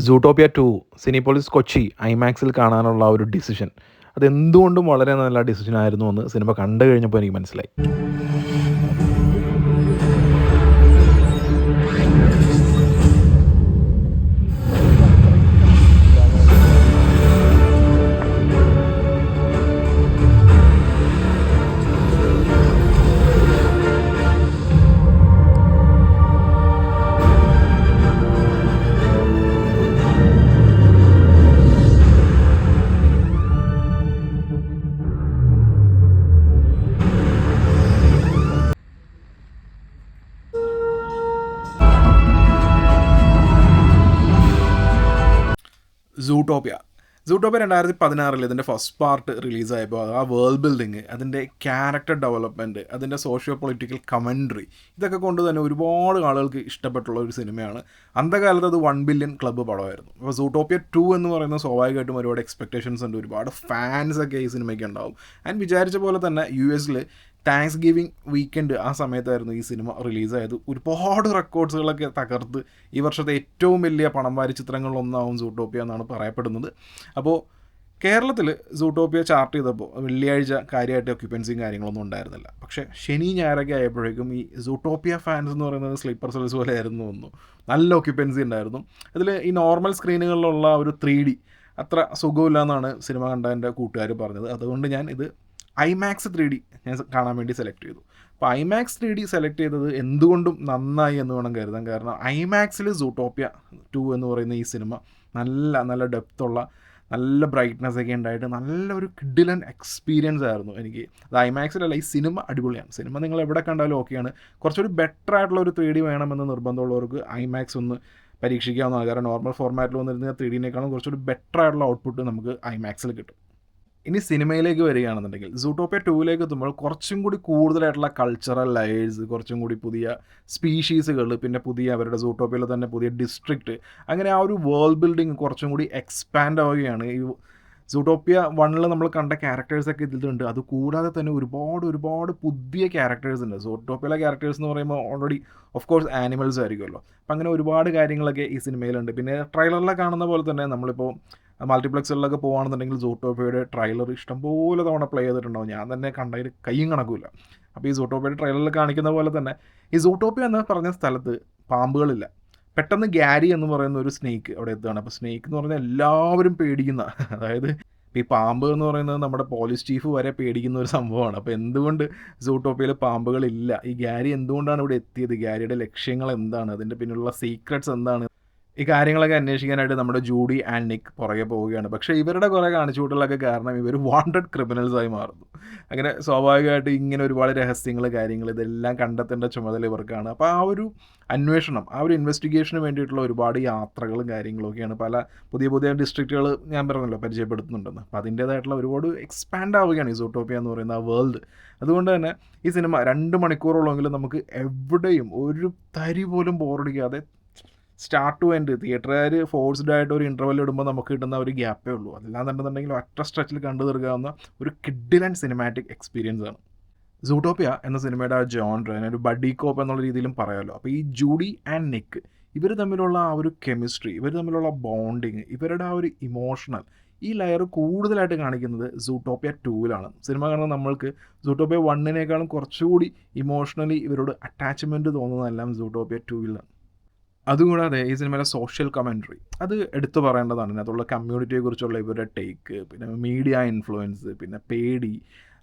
സൂട്ടോപ്പിയ 2 Cinepolis Kochi ഐമാക്സിൽ കാണാനുള്ള ഒരു decision അതെന്തുകൊണ്ടും വളരെ നല്ല ഡിസിഷൻ ആയിരുന്നു എന്ന് സിനിമ കണ്ടു കഴിഞ്ഞപ്പോൾ എനിക്ക് മനസ്സിലായി. സൂട്ടോപ്പിയ 2016 ഇതിൻ്റെ ഫസ്റ്റ് പാർട്ട് റിലീസായപ്പോൾ ആ വേൾഡ് ബിൽഡിങ്, അതിൻ്റെ ക്യാരക്ടർ ഡെവലപ്മെൻറ്റ്, അതിൻ്റെ സോഷ്യോ പൊളിറ്റിക്കൽ കമൻട്രി, ഇതൊക്കെ കൊണ്ട് തന്നെ ഒരുപാട് ആളുകൾക്ക് ഇഷ്ടപ്പെട്ടുള്ള ഒരു സിനിമയാണ്. അന്തകാലത്ത് അത് 1 ബില്യൺ ക്ലബ്ബ് പടമായിരുന്നു. അപ്പോൾ സൂട്ടോപ്പിയ 2 എന്ന് പറയുന്ന സ്വാഭാവികമായിട്ടും ഒരുപാട് എക്സ്പെക്ടേഷൻസ് ഉണ്ട്, ഒരുപാട് ഫാൻസൊക്കെ ഈ സിനിമയ്ക്ക് ഉണ്ടാവും. ആൻഡ് വിചാരിച്ച പോലെ തന്നെ US താങ്ക്സ് ഗിവിങ് വീക്കെൻഡ് ആ സമയത്തായിരുന്നു ഈ സിനിമ റിലീസായത്. ഒരുപാട് റെക്കോർഡ്സുകളൊക്കെ തകർത്ത് ഈ വർഷത്തെ ഏറ്റവും വലിയ പണം വാരി ചിത്രങ്ങളിലൊന്നാവും സൂട്ടോപ്പിയ എന്നാണ് പറയപ്പെടുന്നത്. അപ്പോൾ കേരളത്തിൽ സൂട്ടോപ്പിയ ചാർട്ട് ചെയ്തപ്പോൾ വെള്ളിയാഴ്ച കാര്യമായിട്ട് ഒക്യുപ്പൻസിയും കാര്യങ്ങളൊന്നും ഉണ്ടായിരുന്നില്ല. പക്ഷേ ശനി ഞായറൊക്കെ ആയപ്പോഴേക്കും ഈ സൂട്ടോപ്പിയ ഫാൻസ് എന്ന് പറയുന്നത് സ്ലീപ്പർ സെൽസ് പോലെ ആയിരുന്നു തോന്നുന്നു. നല്ല ഒക്യുപ്പൻസി ഉണ്ടായിരുന്നു. അതിൽ ഈ നോർമൽ സ്ക്രീനുകളിലുള്ള ഒരു 3D അത്ര സുഖമില്ല എന്നാണ് സിനിമ കണ്ട എൻ്റെ കൂട്ടുകാർ പറഞ്ഞത്. അതുകൊണ്ട് ഞാൻ ഇത് IMAX 3D ഞാൻ കാണാൻ വേണ്ടി സെലക്ട് ചെയ്തു. അപ്പോൾ IMAX 3D സെലക്ട് ചെയ്തത് എന്തുകൊണ്ടും നന്നായി എന്ന് വേണം കരുതാൻ. കാരണം IMAXൽ സൂട്ടോപ്പിയ 2 എന്ന് പറയുന്ന ഈ സിനിമ നല്ല നല്ല ഡെപ്തുള്ള, നല്ല ബ്രൈറ്റ്നസ് ഒക്കെ ഉണ്ടായിട്ട് നല്ലൊരു കിഡിലൻ എക്സ്പീരിയൻസ് ആയിരുന്നു എനിക്ക്. അത് IMAXലല്ല, ഈ സിനിമ അടിപൊളിയാണ്. സിനിമ നിങ്ങൾ എവിടെ കണ്ടാലും ഓക്കെയാണ്. കുറച്ചൊരു ബെറ്റർ ആയിട്ടുള്ള ഒരു 3D വേണമെന്ന് നിർബന്ധമുള്ളവർക്ക് IMAX ഒന്ന് പരീക്ഷിക്കാവുന്നതാണ്. കാരണം നോർമൽ ഫോർമാറ്റിൽ വന്നിരുന്ന 3Dനേക്കാളും കുറച്ചൊരു ബെറ്റർ ആയിട്ടുള്ള ഔട്ട്പുട്ട് നമുക്ക് IMAXൽ കിട്ടും. ഇനി സിനിമയിലേക്ക് വരികയാണെന്നുണ്ടെങ്കിൽ സൂട്ടോപ്പിയ 2ലേക്ക് എത്തുമ്പോൾ കുറച്ചും കൂടി കൂടുതലായിട്ടുള്ള കൾച്ചറൽ ലെയേഴ്സ്, കുറച്ചും കൂടി പുതിയ സ്പീഷീസുകൾ, പിന്നെ പുതിയ അവരുടെ സൂട്ടോപ്പിയയിൽ തന്നെ പുതിയ ഡിസ്ട്രിക്റ്റ്, അങ്ങനെ ആ ഒരു വേൾഡ് ബിൽഡിങ് കുറച്ചും കൂടി എക്സ്പാൻഡ് ആവുകയാണ്. ഈ സൂട്ടോപ്പിയ 1 നമ്മൾ കണ്ട ക്യാരക്ടേഴ്സൊക്കെ ഇതിലുണ്ട്. അതുകൂടാതെ തന്നെ ഒരുപാട് പുതിയ ക്യാരക്ടേഴ്സ് ഉണ്ട്. സൂട്ടോപ്പിയയിലെ ക്യാരക്ടേഴ്സ് എന്ന് പറയുമ്പോൾ ഓൾറെഡി ഓഫ് കോഴ്സ് ആനിമൽസ് ആയിരിക്കുമല്ലോ. അപ്പം അങ്ങനെ ഒരുപാട് കാര്യങ്ങളൊക്കെ ഈ സിനിമയിലുണ്ട്. പിന്നെ ട്രെയിലറിലെ കാണുന്ന പോലെ തന്നെ നമ്മളിപ്പോൾ മൾട്ടിപ്ലക്സുകളിലൊക്കെ പോകുകയാണെന്നുണ്ടെങ്കിൽ സൂട്ടോപ്പിയയുടെ ട്രെയിലർ ഇഷ്ടംപോലെ തവണ പ്ലേ ചെയ്തിട്ടുണ്ടാവും. ഞാൻ തന്നെ കണ്ടതിൽ കയ്യും കണക്കില്ല. അപ്പോൾ ഈ സൂട്ടോപ്പിയയുടെ ട്രെയിലറിൽ കാണിക്കുന്ന പോലെ തന്നെ ഈ സൂട്ടോപ്പിയ എന്ന് പറഞ്ഞ സ്ഥലത്ത് പാമ്പുകളില്ല. പെട്ടെന്ന് ഗ്യാരി എന്ന് പറയുന്ന ഒരു സ്നേക്ക് അവിടെ എത്തുകയാണ്. അപ്പോൾ സ്നേക്ക് എന്ന് പറഞ്ഞാൽ എല്ലാവരും പേടിക്കുന്ന, അതായത് ഈ പാമ്പ് എന്ന് പറയുന്നത് നമ്മുടെ പോലീസ് ചീഫ് വരെ പേടിക്കുന്ന ഒരു സംഭവമാണ്. അപ്പോൾ എന്തുകൊണ്ട് സൂട്ടോപ്പിയയിൽ പാമ്പുകളില്ല? ഈ ഗ്യാരി എന്തുകൊണ്ടാണ് ഇവിടെ എത്തിയത്? ഗ്യാരിയുടെ ലക്ഷ്യങ്ങൾ എന്താണ്? അതിൻ്റെ പിന്നിലുള്ള സീക്രട്സ് എന്താണ്? ഈ കാര്യങ്ങളൊക്കെ അന്വേഷിക്കാനായിട്ട് നമ്മുടെ ജൂഡി ആൻഡ് നിക്ക് പുറകെ പോവുകയാണ്. പക്ഷേ ഇവരുടെ കുറേ കാണിച്ചുകൂട്ടലൊക്കെ കാരണം ഇവർ വാണ്ടഡ് ക്രിമിനൽസായി മാറുന്നു. അങ്ങനെ സ്വാഭാവികമായിട്ട് ഇങ്ങനെ ഒരുപാട് രഹസ്യങ്ങൾ, കാര്യങ്ങൾ ഇതെല്ലാം കണ്ടെത്തേണ്ട ചുമതല ഇവർക്കാണ്. അപ്പോൾ ആ ഒരു അന്വേഷണം, ആ ഒരു ഇൻവെസ്റ്റിഗേഷന് വേണ്ടിയിട്ടുള്ള ഒരുപാട് യാത്രകളും കാര്യങ്ങളൊക്കെയാണ്. പല പുതിയ ഡിസ്ട്രിക്റ്റുകൾ ഞാൻ പറഞ്ഞല്ലോ പരിചയപ്പെടുത്തുന്നുണ്ടെന്ന്. അപ്പോൾ അതിൻ്റേതായിട്ടുള്ള ഒരുപാട് എക്സ്പാൻഡ് ആവുകയാണ് ഈ സൂട്ടോപ്പിയ എന്ന് പറയുന്ന ആ വേൾഡ്. അതുകൊണ്ട് തന്നെ ഈ സിനിമ 2 മണിക്കൂറോളമെങ്കിലും നമുക്ക് എവിടെയും ഒരു തരി പോലും ബോറടിക്കാതെ സ്റ്റാർട്ട് ടു എൻഡ് തിയേറ്ററുകാർ ഫോഴ്സ്ഡ് ആയിട്ട് ഒരു ഇൻ്റർവെൽ ഇടുമ്പോൾ നമുക്ക് കിട്ടുന്ന ഒരു ഗ്യാപ്പേ ഉള്ളൂ. അല്ലാന്നുണ്ടെന്നുണ്ടെങ്കിൽ ഒറ്റ സ്ട്രെച്ചിൽ കണ്ടു തീർക്കാവുന്ന ഒരു കിഡിൽ ആൻഡ് സിനിമാറ്റിക് എക്സ്പീരിയൻസ് ആണ്. സൂട്ടോപ്പിയ എന്ന സിനിമയുടെ ആ ജോൺർ ഒരു ബഡി കോപ്പ് എന്നുള്ള രീതിയിലും പറയാമല്ലോ. അപ്പോൾ ഈ ജൂഡി ആൻഡ് നിക്ക് ഇവർ തമ്മിലുള്ള ആ ഒരു കെമിസ്ട്രി, ഇവർ തമ്മിലുള്ള ബോണ്ടിങ്, ഇവരുടെ ആ ഒരു ഇമോഷണൽ, ഈ ലെയർ കൂടുതലായിട്ട് കാണിക്കുന്നത് സൂട്ടോപ്പിയ 2ലാണ്. സിനിമ കാണുന്ന നമ്മൾക്ക് സൂട്ടോപ്പിയ 1നേക്കാളും കുറച്ചുകൂടി ഇമോഷണലി ഇവരോട് അറ്റാച്ച്മെൻറ്റ് തോന്നുന്നതെല്ലാം സൂട്ടോപ്പിയ 2ലാണ്. അതുകൂടാതെ ഈ സിനിമയിലെ സോഷ്യൽ കമൻട്രി അത് എടുത്തു പറയേണ്ടതാണ്. അതിനകത്തുള്ള കമ്മ്യൂണിറ്റിയെക്കുറിച്ചുള്ള ഇവരുടെ ടേക്ക്, പിന്നെ മീഡിയ ഇൻഫ്ലുവൻസ്, പിന്നെ പേടി,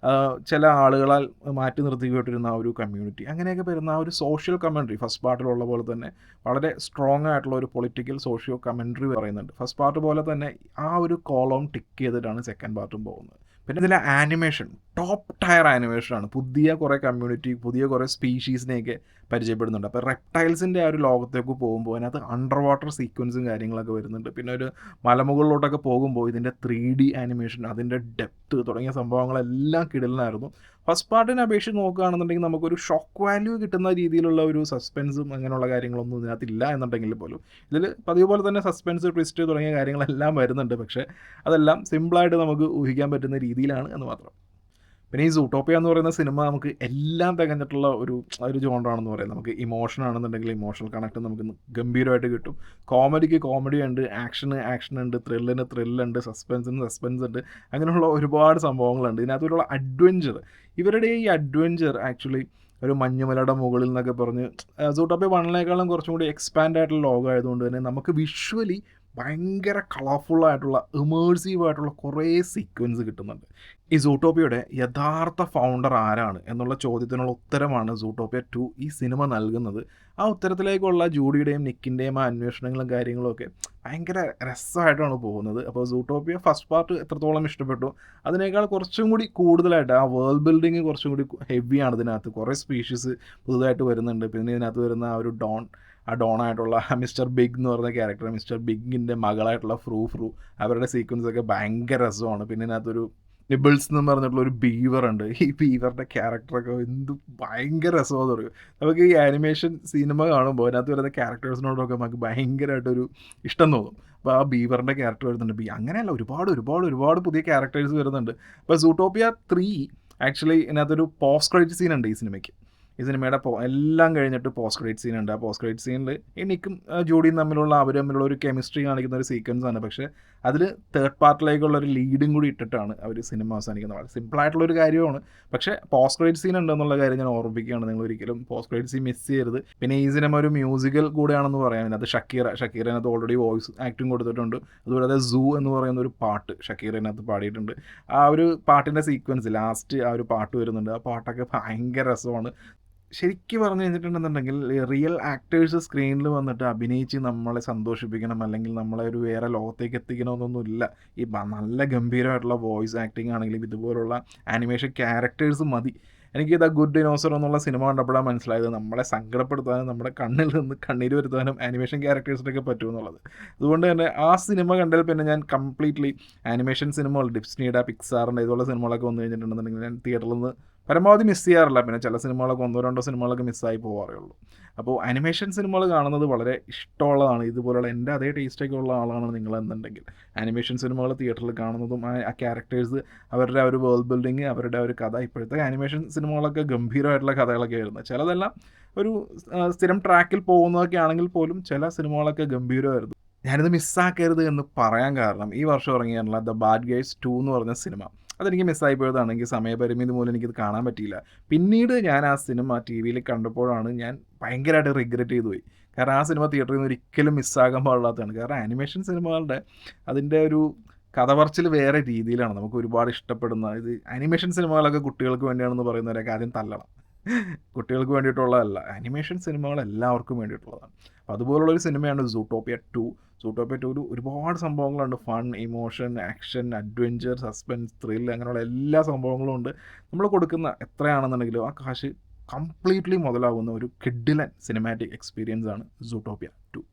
ചില ആളുകളാൽ മാറ്റി നിർത്തിക്കൊണ്ടിരുന്ന ആ ഒരു കമ്മ്യൂണിറ്റി, അങ്ങനെയൊക്കെ വരുന്ന ആ ഒരു സോഷ്യൽ കമൻട്രി ഫസ്റ്റ് പാർട്ടിലുള്ള പോലെ തന്നെ വളരെ സ്ട്രോങ് ആയിട്ടുള്ള ഒരു പൊളിറ്റിക്കൽ സോഷ്യോ കമൻട്രി പറയുന്നുണ്ട്. ഫസ്റ്റ് പാർട്ട് പോലെ തന്നെ ആ ഒരു കോളം ടിക്ക് ചെയ്തിട്ടാണ് സെക്കൻഡ് പാർട്ടും പോകുന്നത്. പിന്നെ ഇതിലെ ആനിമേഷൻ ടോപ്പ് ടയർ ആനിമേഷനാണ്. പുതിയ കുറേ കമ്മ്യൂണിറ്റി, പുതിയ കുറേ സ്പീഷീസിനെയൊക്കെ പരിചയപ്പെടുന്നുണ്ട്. അപ്പോൾ റെപ്റ്റൈൽസിൻ്റെ ആ ഒരു ലോകത്തേക്ക് പോകുമ്പോൾ അതിനകത്ത് അണ്ടർ വാട്ടർ സീക്വൻസും കാര്യങ്ങളൊക്കെ വരുന്നുണ്ട്. പിന്നെ ഒരു മലമുകളിലോട്ടൊക്കെ പോകുമ്പോൾ ഇതിൻ്റെ 3D ആനിമേഷൻ, അതിൻ്റെ ഡെപ്ത് തുടങ്ങിയ സംഭവങ്ങളെല്ലാം കിടലിനായിരുന്നു. ഫസ്റ്റ് പാർട്ടിനെ അപേക്ഷിച്ച് നോക്കുകയാണെന്നുണ്ടെങ്കിൽ നമുക്കൊരു ഷോക്ക് വാല്യൂ കിട്ടുന്ന രീതിയിലുള്ള ഒരു സസ്പെൻസും അങ്ങനെയുള്ള കാര്യങ്ങളൊന്നും ഇതിനകത്തില്ല എന്നുണ്ടെങ്കിൽ പോലും ഇതിൽ പതിവ് പോലെ തന്നെ സസ്പെൻസ്, ട്വിസ്റ്റ് തുടങ്ങിയ കാര്യങ്ങളെല്ലാം വരുന്നുണ്ട്. പക്ഷേ അതെല്ലാം സിമ്പിളായിട്ട് നമുക്ക് ഊഹിക്കാൻ പറ്റുന്ന രീതിയിലാണ് എന്ന് മാത്രം. പിന്നെ ഈ സൂട്ടോപ്പിയ എന്ന് പറയുന്ന സിനിമ നമുക്ക് എല്ലാം തികഞ്ഞിട്ടുള്ള ഒരു ജോണറാണെന്ന് പറയാം. നമുക്ക് ഇമോഷൻ ആണെന്നുണ്ടെങ്കിൽ ഇമോഷണൽ കണക്ട് നമുക്ക് ഗംഭീരമായിട്ട് കിട്ടും. കോമഡിക്ക് കോമഡി ഉണ്ട്, ആക്ഷൻ ഉണ്ട്, ത്രില്ലുണ്ട്, സസ്പെൻസ് ഉണ്ട്. അങ്ങനെയുള്ള ഒരുപാട് സംഭവങ്ങളുണ്ട്. ഇതിനകത്തുള്ള അഡ്വഞ്ചർ, ഇവരുടെ ഈ അഡ്വഞ്ചർ ആക്ച്വലി ഒരു മഞ്ഞുമലയുടെ മുകളിൽ എന്നൊക്കെ പറഞ്ഞ് സൂട്ടോപ്പിയ 1 കുറച്ചും കൂടി എക്സ്പാൻഡ് ആയിട്ടുള്ള ലോകമായതുകൊണ്ട് തന്നെ നമുക്ക് വിഷ്വലി ഭയങ്കര കളർഫുള്ളായിട്ടുള്ള ഇമേഴ്സീവായിട്ടുള്ള കുറേ സീക്വൻസ് കിട്ടുന്നുണ്ട്. ഈ സൂട്ടോപ്പിയയുടെ യഥാർത്ഥ ഫൗണ്ടർ ആരാണ് എന്നുള്ള ചോദ്യത്തിനുള്ള ഉത്തരമാണ് സൂട്ടോപ്പിയ 2 ഈ സിനിമ നൽകുന്നത്. ആ ഉത്തരത്തിലേക്കുള്ള ജൂഡിയുടെയും നിക്കിൻ്റെയും ആ അന്വേഷണങ്ങളും കാര്യങ്ങളൊക്കെ ഭയങ്കര രസമായിട്ടാണ് പോകുന്നത്. അപ്പോൾ സൂട്ടോപ്പിയ ഫസ്റ്റ് പാർട്ട് എത്രത്തോളം ഇഷ്ടപ്പെട്ടു, അതിനേക്കാൾ കുറച്ചും കൂടി കൂടുതലായിട്ട് ആ വേൾഡ് ബിൽഡിങ് കുറച്ചും കൂടി ഹെവിയാണ് ഇതിനകത്ത്. കുറേ സ്പീഷീസ് പുതുതായിട്ട് വരുന്നുണ്ട്. പിന്നെ ഇതിനകത്ത് വരുന്ന ആ ഒരു ഡോണായിട്ടുള്ള മിസ്റ്റർ ബിഗ് എന്ന് പറയുന്ന ക്യാരക്ടർ, മിസ്റ്റർ ബിഗിൻ്റെ മകളായിട്ടുള്ള ഫ്രൂ അവരുടെ സീക്വൻസൊക്കെ ഭയങ്കര രസമാണ്. പിന്നെ ഇതിനകത്തൊരു നിബിൾസ് എന്ന് പറഞ്ഞിട്ടുള്ള ഒരു ബീവറുണ്ട്. ഈ ബീവറിൻ്റെ ക്യാരക്ടറൊക്കെ എന്ത് ഭയങ്കര രസമാണെന്ന് പറയും. നമുക്ക് ഈ ആനിമേഷൻ സിനിമ കാണുമ്പോൾ അതിനകത്ത് വരുന്ന ക്യാരക്ടേഴ്സിനോടൊക്കെ നമുക്ക് ഭയങ്കരമായിട്ടൊരു ഇഷ്ടം തോന്നും. അപ്പോൾ ആ ബീവറിൻ്റെ ക്യാരക്ടർ വരുന്നുണ്ട്. അങ്ങനെയല്ല, ഒരുപാട് പുതിയ ക്യാരക്ടേഴ്സ് വരുന്നുണ്ട്. അപ്പോൾ സൂട്ടോപ്പിയ 3 ആക്ച്വലി ഇതിനകത്തൊരു പോസ്റ്റ് ക്രെഡിറ്റ് സീൻ ഉണ്ട് ഈ സിനിമയ്ക്ക്. ഈ സിനിമയുടെ എല്ലാം കഴിഞ്ഞിട്ട് പോസ്റ്റ് ക്രെഡിറ്റ് സീൻ ഉണ്ട്. ആ പോസ്റ്റ് ക്രെഡിറ്റ് സീനിൽ എനിക്കും ജോഡിയും അവർ തമ്മിലുള്ള ഒരു കെമിസ്ട്രി കാണിക്കുന്ന ഒരു സീക്വൻസ് ആണ്. പക്ഷേ അതിൽ തേർഡ് പാർട്ടിലേക്കുള്ള ഒരു ലീഡും കൂടി ഇട്ടിട്ടാണ് അവർ സിനിമ അവസാനിക്കുന്നത്. വളരെ സിമ്പിളായിട്ടുള്ളൊരു കാര്യമാണ്. പക്ഷേ പോസ്റ്റ് ക്രെഡിറ്റ് സീൻ ഉണ്ടെന്നുള്ള കാര്യം ഞാൻ ഓർമ്മിപ്പിക്കുകയാണ്. നിങ്ങൾ ഒരിക്കലും പോസ്റ്റ് ക്രെഡിറ്റ് സീൻ മിസ് ചെയ്യരുത്. പിന്നെ ഈ സിനിമ ഒരു മ്യൂസിക്കൽ കൂടെയാണെന്ന് പറയാം. അത് ഷക്കീറിനകത്ത് ഓൾറെഡി വോയിസ് ആക്ടിങ് കൊടുത്തിട്ടുണ്ട്. അതുപോലെ സൂ എന്ന് പറയുന്ന ഒരു പാട്ട് ഷക്കീറിനകത്ത് പാടിയിട്ടുണ്ട്. ആ ഒരു പാട്ടിൻ്റെ സീക്വൻസ് ലാസ്റ്റ് ആ ഒരു പാട്ട് വരുന്നുണ്ട്. ആ പാട്ടൊക്കെ ഭയങ്കര രസമാണ്. ശരിക്കും പറഞ്ഞു കഴിഞ്ഞിട്ടുണ്ടെന്നുണ്ടെങ്കിൽ റിയൽ ആക്ടേഴ്സ് സ്ക്രീനിൽ വന്നിട്ട് അഭിനയിച്ച് നമ്മളെ സന്തോഷിപ്പിക്കണം, അല്ലെങ്കിൽ നമ്മളെ ഒരു വേറെ ലോകത്തേക്ക് എത്തിക്കണമെന്നൊന്നുമില്ല. ഈ നല്ല ഗംഭീരമായിട്ടുള്ള വോയിസ് ആക്ടിങ് ആണെങ്കിലും ഇതുപോലുള്ള ആനിമേഷൻ ക്യാരക്ടേഴ്സ് മതി. എനിക്ക് ദ ഗുഡ് ഡിനോസർ എന്നുള്ള സിനിമ കണ്ടപ്പോഴാണ് മനസ്സിലായത് നമ്മളെ സങ്കടപ്പെടുത്താനും നമ്മുടെ കണ്ണിൽ നിന്ന് കണ്ണീര് വരുത്താനും ആനിമേഷൻ ക്യാരക്ടേഴ്സിനൊക്കെ പറ്റുമെന്നുള്ളത്. അതുകൊണ്ട് തന്നെ ആ സിനിമ കണ്ടാൽ പിന്നെ ഞാൻ കംപ്ലീറ്റ്ലി ആനിമേഷൻ സിനിമകൾ ഡിസ്നിയുടെ, പിക്സാറിൻ്റെ ഇതുള്ള സിനിമകളൊക്കെ വന്നു കഴിഞ്ഞിട്ടുണ്ടെന്നുണ്ടെങ്കിൽ ഞാൻ തിയേറ്ററിൽ നിന്ന് പരമാവധി മിസ് ചെയ്യാറില്ല. പിന്നെ ചില സിനിമകളൊക്കെ 1-2 സിനിമകളൊക്കെ മിസ്സായി പോകാറേ ഉള്ളൂ. അപ്പോൾ ആനിമേഷൻ സിനിമകൾ കാണുന്നത് വളരെ ഇഷ്ടമുള്ളതാണ്. ഇതുപോലുള്ള എൻ്റെ അതേ ടേസ്റ്റൊക്കെ ഉള്ള ആളാണ് നിങ്ങളെന്നുണ്ടെങ്കിൽ ആനിമേഷൻ സിനിമകൾ തിയേറ്ററിൽ കാണുന്നതും ആ ക്യാരക്ടേഴ്സ്, അവരുടെ ആ ഒരു വേൾഡ് ബിൽഡിങ്, അവരുടെ ഒരു കഥ. ഇപ്പോഴത്തെ ആനിമേഷൻ സിനിമകളൊക്കെ ഗംഭീരമായിട്ടുള്ള കഥകളൊക്കെ വരുന്നത്. ചിലതെല്ലാം ഒരു സ്ഥിരം ട്രാക്കിൽ പോകുന്നതൊക്കെ ആണെങ്കിൽ പോലും ചില സിനിമകളൊക്കെ ഗംഭീരമായിരുന്നു. ഞാനിത് മിസ്സാക്കരുത് എന്ന് പറയാൻ കാരണം ഈ വർഷം ഇറങ്ങിയിട്ടുള്ള ദ ബാഡ് ഗൈസ് 2 എന്ന് പറഞ്ഞ സിനിമ അതെനിക്ക് മിസ്സായി പോയതാണ്. എനിക്ക് സമയപരിമിതി മൂലം എനിക്കത് കാണാൻ പറ്റിയില്ല. പിന്നീട് ഞാൻ ആ സിനിമ ടി വിയിൽ കണ്ടപ്പോഴാണ് ഞാൻ ഭയങ്കരമായിട്ട് റിഗ്രറ്റ് ചെയ്തു പോയി. കാരണം ആ സിനിമ തിയേറ്ററിൽ നിന്ന് ഒരിക്കലും മിസ്സാകാൻ പാടില്ലാത്തതാണ്. കാരണം ആനിമേഷൻ സിനിമകളുടെ അതിൻ്റെ ഒരു കഥ പറച്ചിൽ വേറെ രീതിയിലാണ്. നമുക്ക് ഒരുപാട് ഇഷ്ടപ്പെടുന്ന ഇത് ആനിമേഷൻ സിനിമകളൊക്കെ കുട്ടികൾക്ക് വേണ്ടിയാണെന്ന് പറയുന്നവരൊക്കെ ആദ്യം തല്ലണം. കുട്ടികൾക്ക് വേണ്ടിയിട്ടുള്ളതല്ല, ആനിമേഷൻ സിനിമകൾ എല്ലാവർക്കും വേണ്ടിയിട്ടുള്ളതാണ്. അപ്പോൾ അതുപോലുള്ളൊരു സിനിമയാണ് സൂട്ടോപ്പിയ 2. സൂട്ടോപ്പിയ 2 ഒരുപാട് സംഭവങ്ങളുണ്ട്. Fun, emotion, action, adventure, suspense, thrill, അങ്ങനെയുള്ള എല്ലാ സംഭവങ്ങളും ഉണ്ട്. നമ്മൾ കൊടുക്കുന്ന എത്രയാണെന്നുണ്ടെങ്കിലും ആ കാശ് കംപ്ലീറ്റ്ലി മുതലാവുന്ന ഒരു കിഡിലൻ സിനിമാറ്റിക് എക്സ്പീരിയൻസ് ആണ് സൂട്ടോപ്പിയ 2.